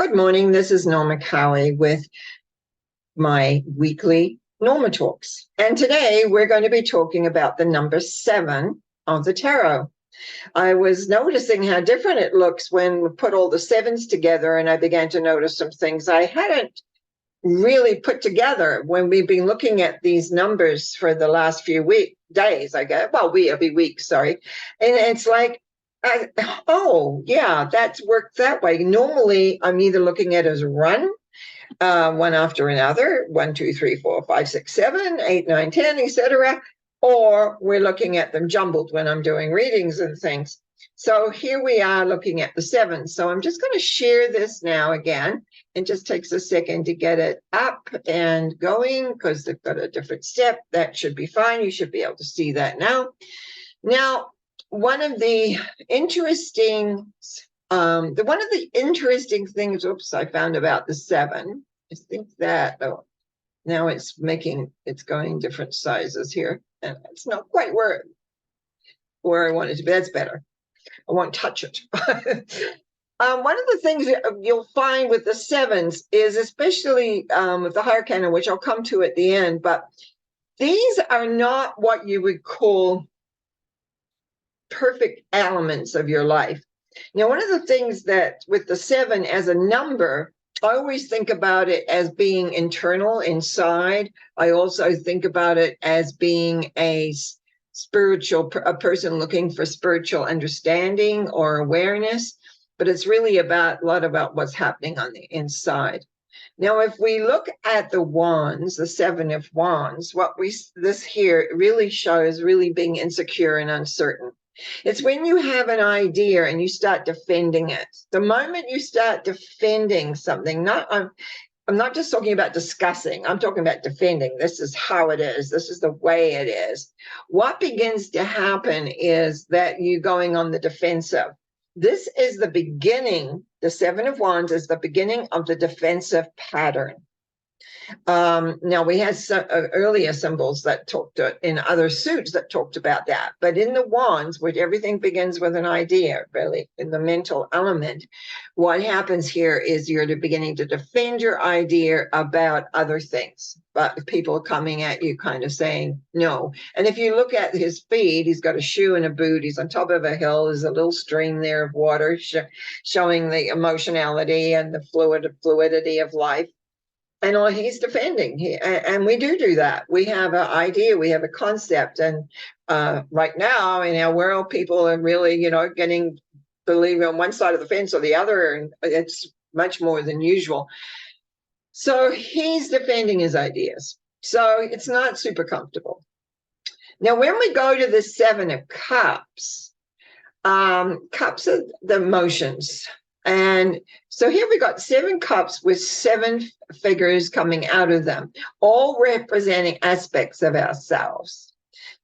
Good morning. This is Norma Cowie with my weekly Norma Talks. And today we're going to be talking about the number 7 of the tarot. I was noticing how different it looks when we put all the sevens together, and I began to notice some things I hadn't really put together when we've been looking at these numbers for the last few days, I guess. Well, it'll be weeks, sorry. And it's like, oh, yeah, that's worked that way. Normally, I'm either looking at it as one after another, 1, 2, 3, 4, 5, 6, 7, 8, 9, 10, etc. Or we're looking at them jumbled when I'm doing readings and things. So here we are looking at the 7. So I'm just going to share this now again. It just takes a second to get it up and going because they've got a different step. That should be fine. You should be able to see that now. Now, one of the interesting things, I found about the 7, I think that, oh, now it's going different sizes here, and it's not quite where I want it to be. That's better. I won't touch it. One of the things that you'll find with the 7s is, especially with the higher canon, which I'll come to at the end, but these are not what you would call perfect elements of your life. Now, one of the things that with the 7 as a number, I always think about it as being internal, inside. I also think about it as being a person looking for spiritual understanding or awareness, but it's really a lot about what's happening on the inside. Now, if we look at the wands, the 7 of wands, this here really shows really being insecure and uncertain. It's when you have an idea and you start defending it. The moment you start defending something, I'm not just talking about discussing, I'm talking about defending. This is how it is. This is the way it is. What begins to happen is that you're going on the defensive. This is the beginning. The 7 of wands is the beginning of the defensive pattern. Now, we had some earlier symbols that talked in other suits that talked about that. But in the wands, which everything begins with an idea, really, in the mental element, what happens here is you're beginning to defend your idea about other things. But people are coming at you kind of saying no. And if you look at his feet, he's got a shoe and a boot. He's on top of a hill. There's a little stream there of water showing the emotionality and the fluidity of life. And all he's defending, and we do that. We have an idea, we have a concept, and right now in our world, people are really, believing on one side of the fence or the other, and it's much more than usual. So he's defending his ideas. So it's not super comfortable. Now, when we go to the 7 of cups, cups are the emotions. And so here we got 7 cups with 7 figures coming out of them, all representing aspects of ourselves.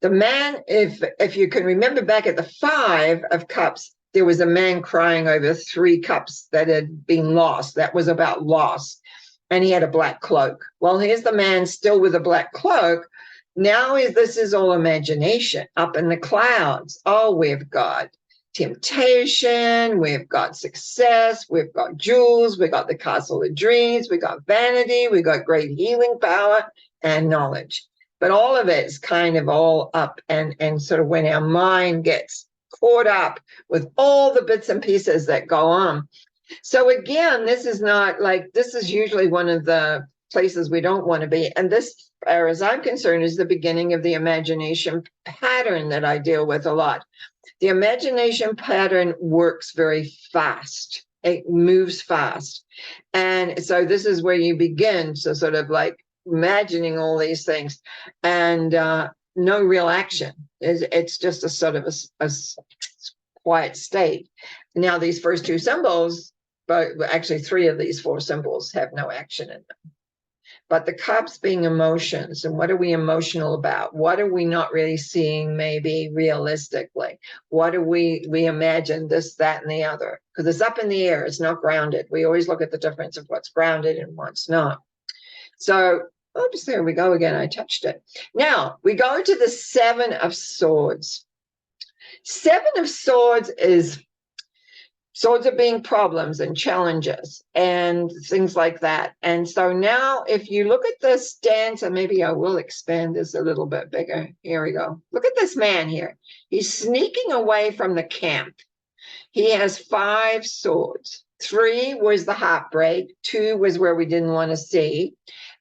The man, if you can remember back at the 5 of cups, there was a man crying over 3 cups that had been lost. That was about loss. And he had a black cloak. Well, here's the man still with a black cloak. Now this is all imagination up in the clouds. Oh, we've got temptation, we've got success, we've got jewels, we've got the castle of dreams, we've got vanity, we've got great healing power and knowledge. But all of it is kind of all up and sort of when our mind gets caught up with all the bits and pieces that go on. So again, this is usually one of the places we don't want to be. And this, as far as I'm concerned, is the beginning of the imagination pattern that I deal with a lot. The imagination pattern works very fast. It moves fast. And so this is where you begin. So sort of like imagining all these things and no real action. It's just a sort of a quiet state. Now, these first 2 symbols, but actually 3 of these 4 symbols have no action in them. But the cups being emotions, and what are we emotional about? What are we not really seeing maybe realistically? What do we imagine this, that, and the other? Because it's up in the air, it's not grounded. We always look at the difference of what's grounded and what's not. So, oops, there we go again, I touched it. Now, we go to the 7 of swords. 7 of swords is Swords are being problems and challenges and things like that. And so now if you look at the stance, and maybe I will expand this a little bit bigger. Here we go. Look at this man here. He's sneaking away from the camp. He has 5 swords. 3 was the heartbreak. 2 was where we didn't want to see.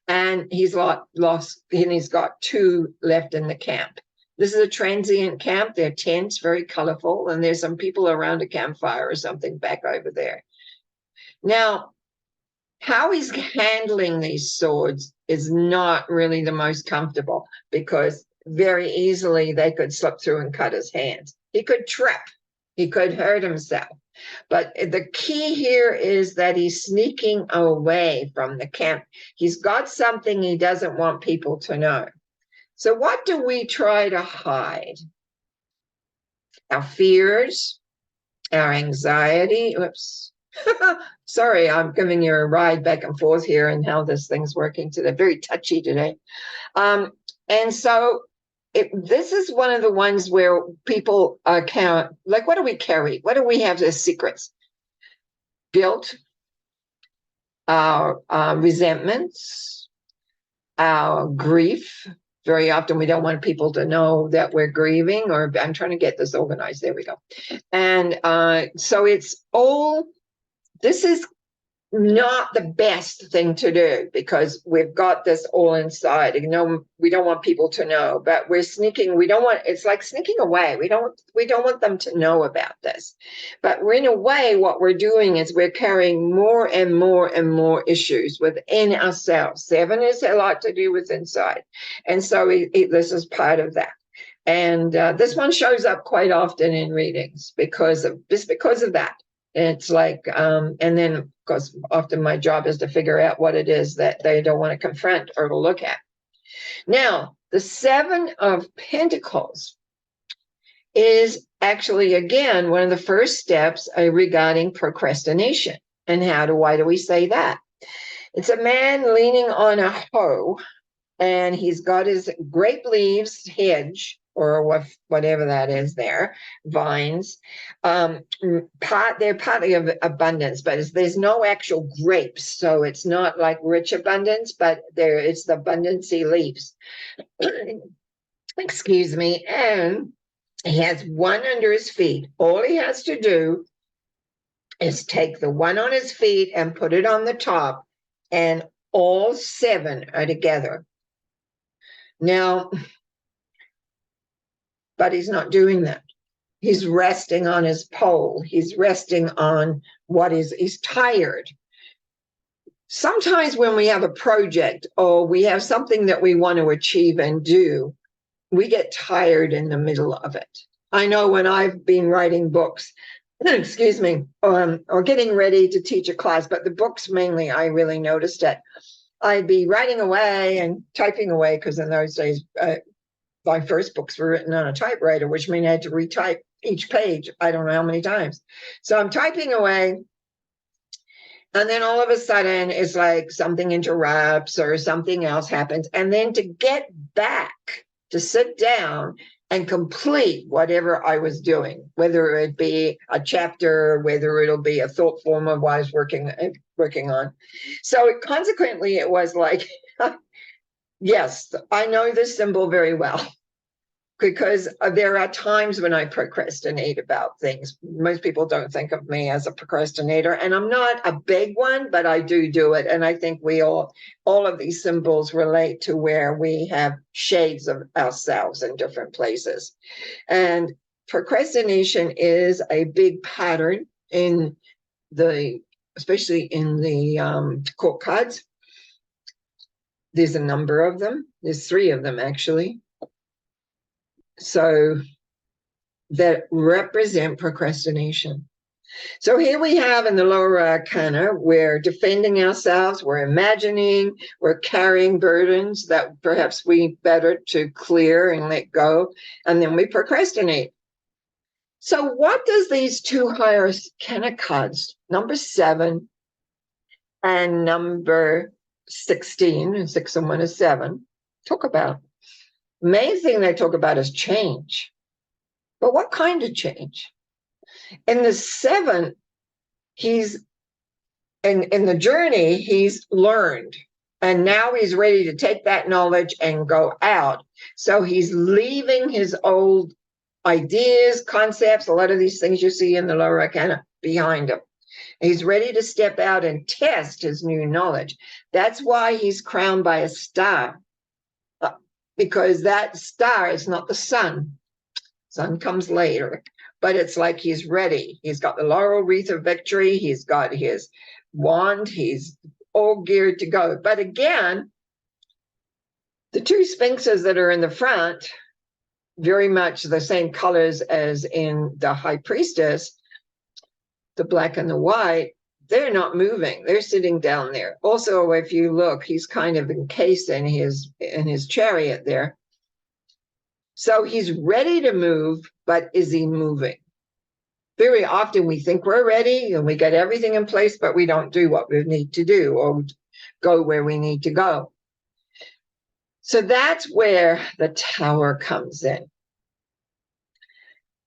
And he's lost, and he's got 2 left in the camp. This is a transient camp. They're tents, very colorful, and there's some people around a campfire or something back over there. Now, how he's handling these swords is not really the most comfortable, because very easily they could slip through and cut his hands. He could trip. He could hurt himself. But the key here is that he's sneaking away from the camp. He's got something he doesn't want people to know. So what do we try to hide? Our fears, our anxiety. Oops. Sorry, I'm giving you a ride back and forth here and how this thing's working today. Very touchy today. And so this is one of the ones where people count, like, what do we carry? What do we have as secrets? Guilt, our resentments, our grief. Very often we don't want people to know that we're grieving, or I'm trying to get this organized. There we go. And so it's all, this is not the best thing to do, because we've got this all inside. You know, we don't want people to know, but we're sneaking. We don't want, it's like sneaking away. We don't want them to know about this. But in a way, what we're doing is we're carrying more and more and more issues within ourselves. 7 is a lot to do with inside. And so this is part of that. And this one shows up quite often in readings because of that. It's like, and then, of course, often my job is to figure out what it is that they don't want to confront or to look at. Now, the 7 of Pentacles is actually, again, one of the first steps regarding procrastination. And why do we say that? It's a man leaning on a hoe, and he's got his grape leaves hedge, or whatever that is there, vines. They're partly of abundance, but there's no actual grapes, so it's not like rich abundance, but it's the abundancy leaves. Excuse me. And he has 1 under his feet. All he has to do is take the 1 on his feet and put it on the top, and all 7 are together. Now, but he's not doing that. He's resting on his pole. He's resting on he's tired. Sometimes when we have a project or we have something that we want to achieve and do, we get tired in the middle of it. I know when I've been writing books, excuse me, or getting ready to teach a class, but the books mainly, I really noticed it. I'd be writing away and typing away, because in those days, my first books were written on a typewriter, which means I had to retype each page, I don't know how many times. So I'm typing away, and then all of a sudden it's like something interrupts or something else happens. And then to get back, to sit down and complete whatever I was doing, whether it be a chapter, whether it'll be a thought form of what I was working on. So consequently, it was like, yes, I know this symbol very well, because there are times when I procrastinate about things. Most people don't think of me as a procrastinator, and I'm not a big one, but I do it. And I think all of these symbols relate to where we have shades of ourselves in different places. And procrastination is a big pattern especially in the court cards. There's a number of them. There's 3 of them, actually. So that represent procrastination. So here we have in the lower arcana, we're defending ourselves, we're imagining, we're carrying burdens that perhaps we better to clear and let go, and then we procrastinate. So what does these 2 higher arcana cards, number 7 and number 16, and 6 and 1 is 7, talk about? Main thing they talk about is change. But what kind of change? In the 7, he's in the journey, he's learned. And now he's ready to take that knowledge and go out. So he's leaving his old ideas, concepts, a lot of these things you see in the lower arcana behind him. He's ready to step out and test his new knowledge. That's why he's crowned by a star, because that star is not the sun. Sun comes later, but it's like he's ready. He's got the laurel wreath of victory. He's got his wand. He's all geared to go. But again, the two sphinxes that are in the front, very much the same colors as in the high priestess, the black and the white, they're not moving. They're sitting down there. Also, if you look, he's kind of encased in his chariot there. So he's ready to move, but is he moving? Very often we think we're ready and we get everything in place, but we don't do what we need to do or go where we need to go. So that's where the tower comes in.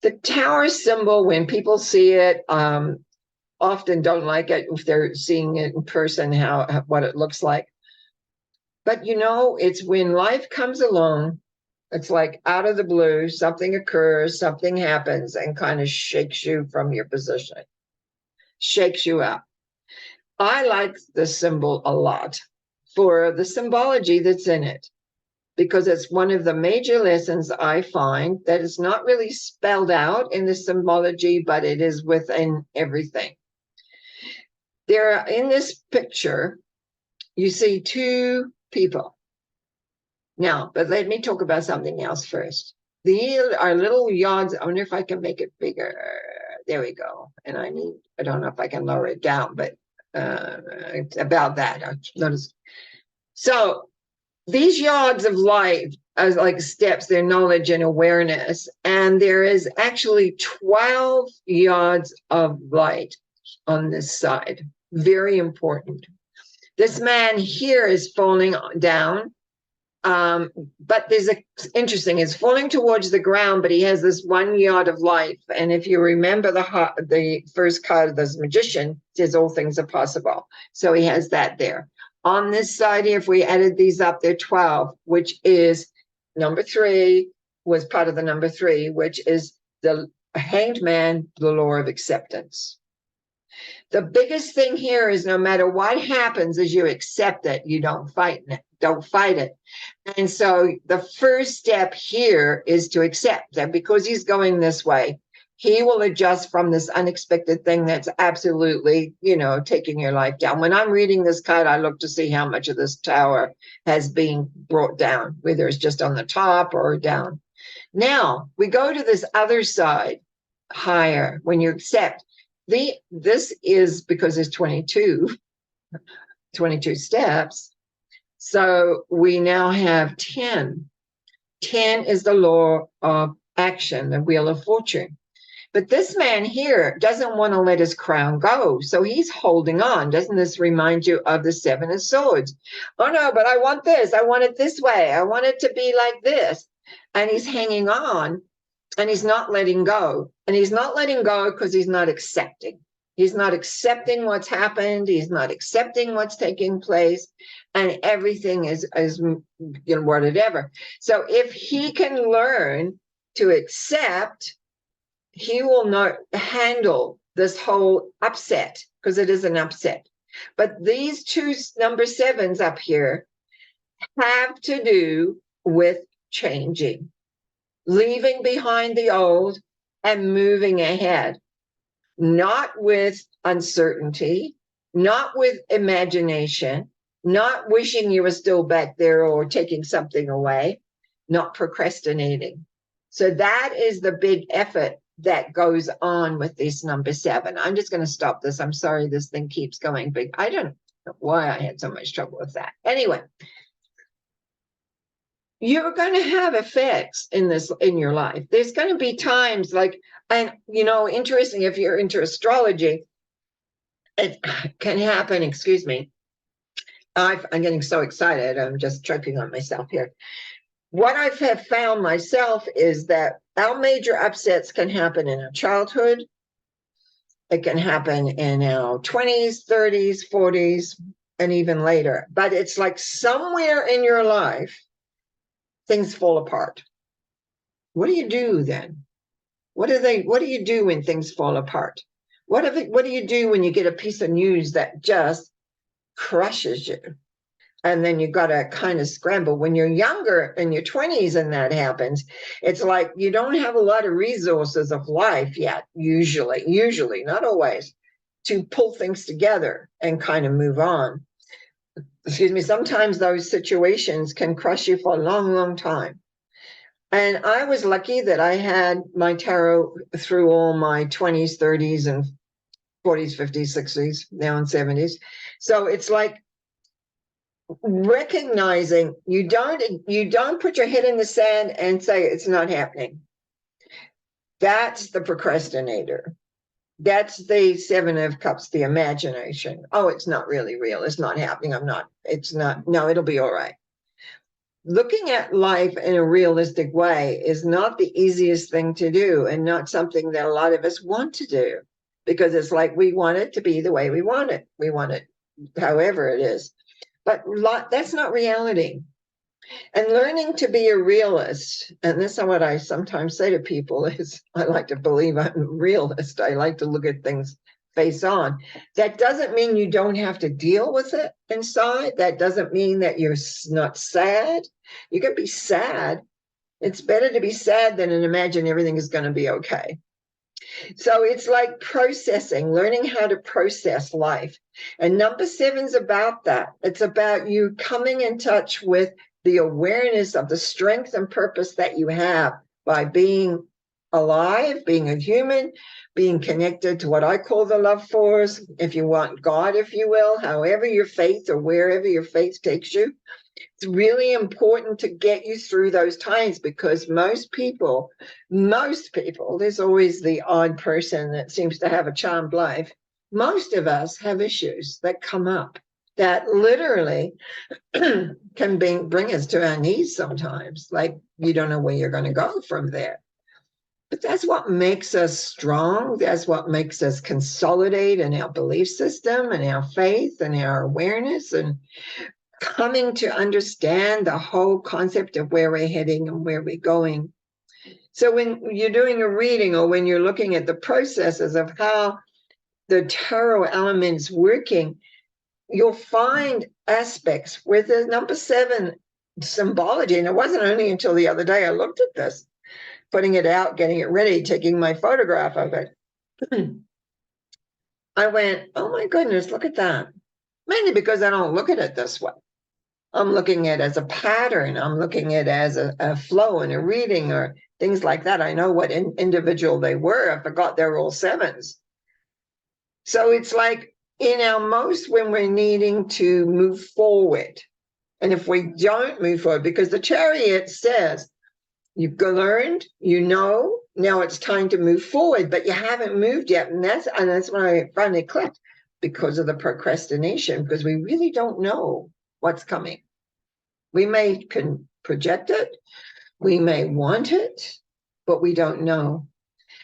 The tower symbol, when people see it, often don't like it if they're seeing it in person, what it looks like. But you know, it's when life comes along, it's like out of the blue, something occurs, something happens and kind of shakes you from your position, shakes you up. I like the symbol a lot for the symbology that's in it, because it's one of the major lessons I find that is not really spelled out in the symbology, but it is within everything. There, in this picture, you see two people. Now, but let me talk about something else first. These are little yards. I wonder if I can make it bigger. There we go. And I don't know if I can lower it down, but it's about that. I noticed. So these yards of light are like steps, they're knowledge and awareness. And there is actually 12 yards of light on this side. Very important. This man here is falling down. But there's interesting, it's falling towards the ground, but he has this 1 yard of life. And if you remember the first card of this magician, says all things are possible. So he has that there. On this side here, if we added these up, they're 12, which is number 3, was part of the number 3, which is the hanged man, the law of acceptance. The biggest thing here is no matter what happens, as you accept it, you don't fight it. Don't fight it. And so the first step here is to accept that because he's going this way, he will adjust from this unexpected thing that's absolutely, taking your life down. When I'm reading this card, I look to see how much of this tower has been brought down, whether it's just on the top or down. Now we go to this other side higher when you accept. This is because there's 22 steps. So we now have 10. 10 is the law of action, the wheel of fortune. But this man here doesn't want to let his crown go. So he's holding on. Doesn't this remind you of the 7 of swords? Oh no, but I want this. I want it this way. I want it to be like this. And he's hanging on. And he's not letting go. And he's not letting go because he's not accepting. He's not accepting what's happened. He's not accepting what's taking place. And everything is whatever. So if he can learn to accept, he will not handle this whole upset, because it is an upset. But these two number 7s up here have to do with changing, leaving behind the old and moving ahead, not with uncertainty, not with imagination, not wishing you were still back there or taking something away, not procrastinating. So that is the big effort that goes on with this number 7. I'm just going to stop this. I'm sorry this thing keeps going big. I don't know why I had so much trouble with that. Anyway, you're going to have effects in your life. There's going to be times like, and interesting, if you're into astrology, it can happen. Excuse me. I'm getting so excited. I'm just choking on myself here. What I have found myself is that our major upsets can happen in our childhood, It can happen in our 20s, 30s, 40s, and even later. But it's like somewhere in your life, things fall apart. What do you do then? What do you do when things fall apart? What do you do when you get a piece of news that just crushes you? And then you got to kind of scramble. When you're younger, in your 20s, and that happens, it's like you don't have a lot of resources of life yet, usually, not always, to pull things together and kind of move on. Excuse me. Sometimes those situations can crush you for a long, long time. And I was lucky that I had my tarot through all my 20s, 30s, and 40s, 50s, 60s, now in 70s. So it's like recognizing you don't put your head in the sand and say it's not happening. That's the procrastinator. That's the Seven of Cups, the imagination. Oh, it's not really real. It's not happening. It's not. No, it'll be all right. Looking at life in a realistic way is not the easiest thing to do, and not something that a lot of us want to do, because it's like we want it to be the way we want it. We want it however it is. But that's not reality. And learning to be a realist, and this is what I sometimes say to people, is I like to believe I'm a realist. I like to look at things face on. That doesn't mean you don't have to deal with it inside. That doesn't mean that you're not sad. You can be sad. It's better to be sad than to imagine everything is going to be okay. So it's like processing, learning how to process life. And number 7's about that. It's about you coming in touch with the awareness of the strength and purpose that you have by being alive, being a human, being connected to what I call the love force, if you want God, if you will, however your faith or wherever your faith takes you. It's really important to get you through those times, because most people, there's always the odd person that seems to have a charmed life. Most of us have issues that come up that literally can bring us to our knees sometimes. Like you don't know where you're going to go from there. But that's what makes us strong. That's what makes us consolidate in our belief system and our faith and our awareness, and coming to understand the whole concept of where we're heading and where we're going. So when you're doing a reading, or when you're looking at the processes of how the tarot element's working, you'll find aspects where the number 7 symbology, and it wasn't only until the other day I looked at this, putting it out, getting it ready, taking my photograph of it. I went, oh my goodness, look at that. Mainly because I don't look at it this way. I'm looking at it as a pattern. I'm looking at it as a flow in a reading or things like that. I know what individual they were. I forgot they're all 7s. So it's like in our most, when we're needing to move forward. And if we don't move forward, because the Chariot says, you've learned, now it's time to move forward, but you haven't moved yet. And that's when I finally clicked, because of the procrastination, because we really don't know what's coming. We can project it, we may want it, but we don't know.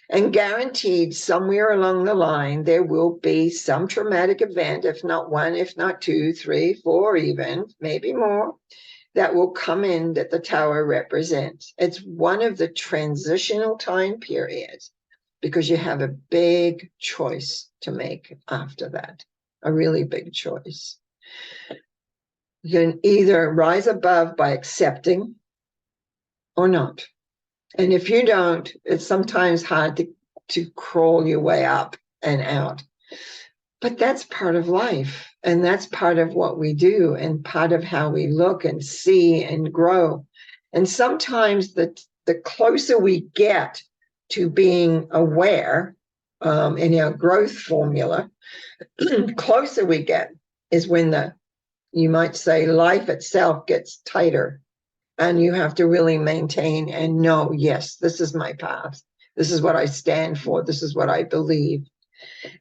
And guaranteed somewhere along the line, there will be some traumatic event, if not 1, if not 2, 3, 4, even, maybe more, that will come in that the Tower represents. It's one of the transitional time periods, because you have a big choice to make after that, a really big choice. You can either rise above by accepting or not. And if you don't, it's sometimes hard to crawl your way up and out. But that's part of life. And that's part of what we do, and part of how we look and see and grow. And sometimes the closer we get to being aware in our growth formula, closer we get is when you might say, life itself gets tighter, and you have to really maintain and know, yes, this is my path. This is what I stand for. This is what I believe.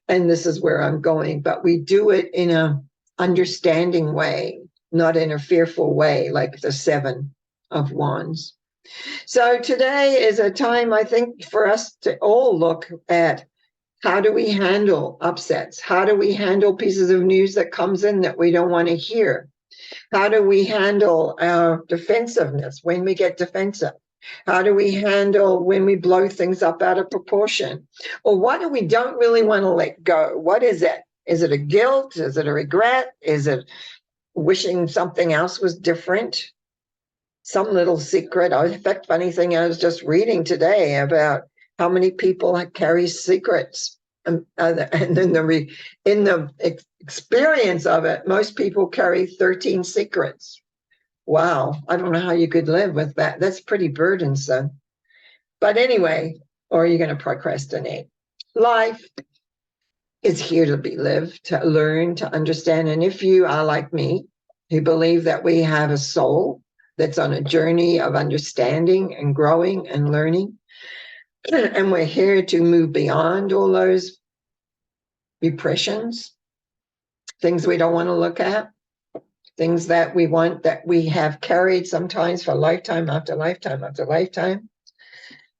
And this is where I'm going. But we do it in a understanding way, not in a fearful way, like the 7 of Wands. So today is a time, I think, for us to all look at How do we handle upsets? How do we handle pieces of news that comes in that we don't want to hear? How do we handle our defensiveness when we get defensive? How do we handle when we blow things up out of proportion? Or what do we don't really want to let go? What is it? Is it a guilt? Is it a regret? Is it wishing something else was different? Some little secret. In fact, funny thing, I was just reading today about how many people carry secrets. And then in the experience of it, most people carry 13 secrets. Wow, I don't know how you could live with that. That's pretty burdensome. But anyway, or you're going to procrastinate. Life is here to be lived, to learn, to understand. And if you are like me, who believe that we have a soul that's on a journey of understanding and growing and learning, and we're here to move beyond all those repressions, things we don't want to look at, things that we want, that we have carried sometimes for lifetime after lifetime after lifetime.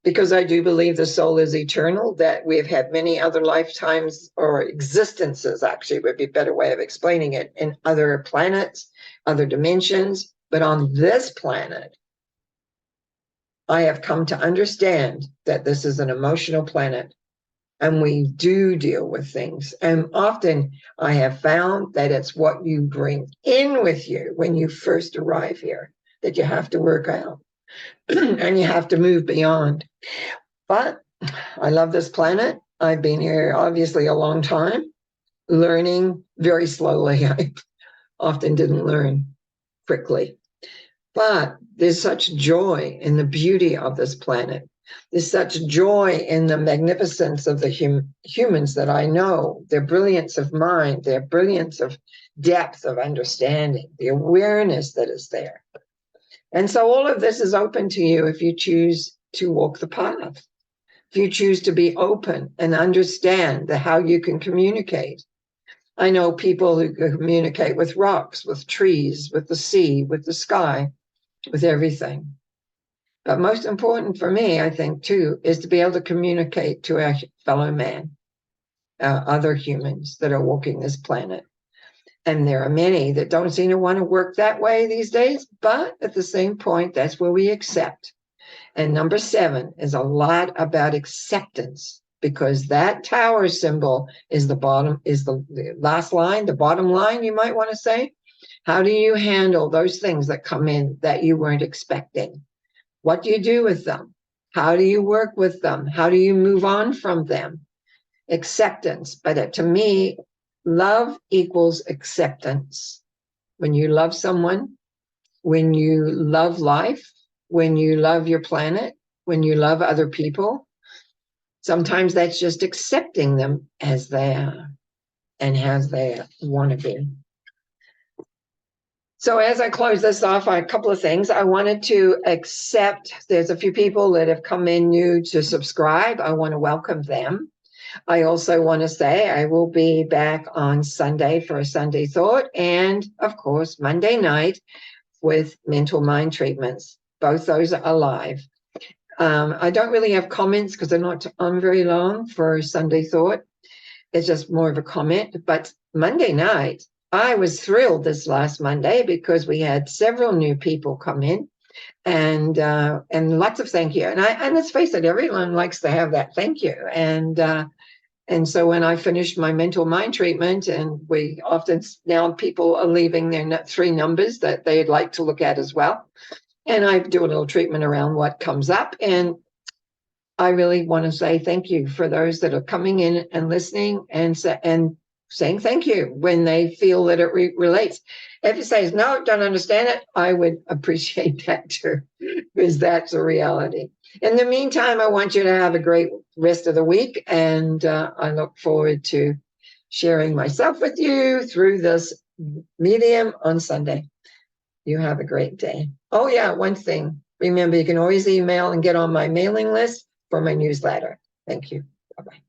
Because I do believe the soul is eternal, that we have had many other lifetimes or existences, actually would be a better way of explaining it, in other planets, other dimensions. But on this planet, I have come to understand that this is an emotional planet, and we do deal with things. And often I have found that it's what you bring in with you when you first arrive here that you have to work out and you have to move beyond. But I love this planet. I've been here obviously a long time, learning very slowly. I often didn't learn quickly. But there's such joy in the beauty of this planet. There's such joy in the magnificence of the humans that I know, their brilliance of mind, their brilliance of depth of understanding, the awareness that is there. And so all of this is open to you if you choose to walk the path. If you choose to be open and understand how you can communicate. I know people who communicate with rocks, with trees, with the sea, with the sky, with everything. But most important for me, I think, too, is to be able to communicate to our fellow man, other humans that are walking this planet. And there are many that don't seem to want to work that way these days, but at the same point, that's where we accept. And number 7 is a lot about acceptance, because that tower symbol is the bottom, is the last line, the bottom line, you might want to say. How do you handle those things that come in that you weren't expecting? What do you do with them? How do you work with them? How do you move on from them? Acceptance. But to me, love equals acceptance. When you love someone, when you love life, when you love your planet, when you love other people, sometimes that's just accepting them as they are and as they want to be. So as I close this off, a couple of things. I wanted to accept, there's a few people that have come in new to subscribe. I want to welcome them. I also want to say I will be back on Sunday for a Sunday Thought, and of course, Monday night with mental mind treatments. Both those are live. I don't really have comments because they're not on very long for Sunday Thought. It's just more of a comment. But Monday night, I was thrilled this last Monday because we had several new people come in, and lots of thank you. And let's face it, everyone likes to have that thank you. And so when I finished my mental mind treatment, and we often now people are leaving their 3 numbers that they'd like to look at as well. And I do a little treatment around what comes up. And I really want to say thank you for those that are coming in and listening and saying thank you when they feel that it relates. If it says, no, don't understand it, I would appreciate that too, because that's a reality. In the meantime, I want you to have a great rest of the week, and I look forward to sharing myself with you through this medium on Sunday. You have a great day. Oh yeah, one thing. Remember, you can always email and get on my mailing list for my newsletter. Thank you. Bye-bye.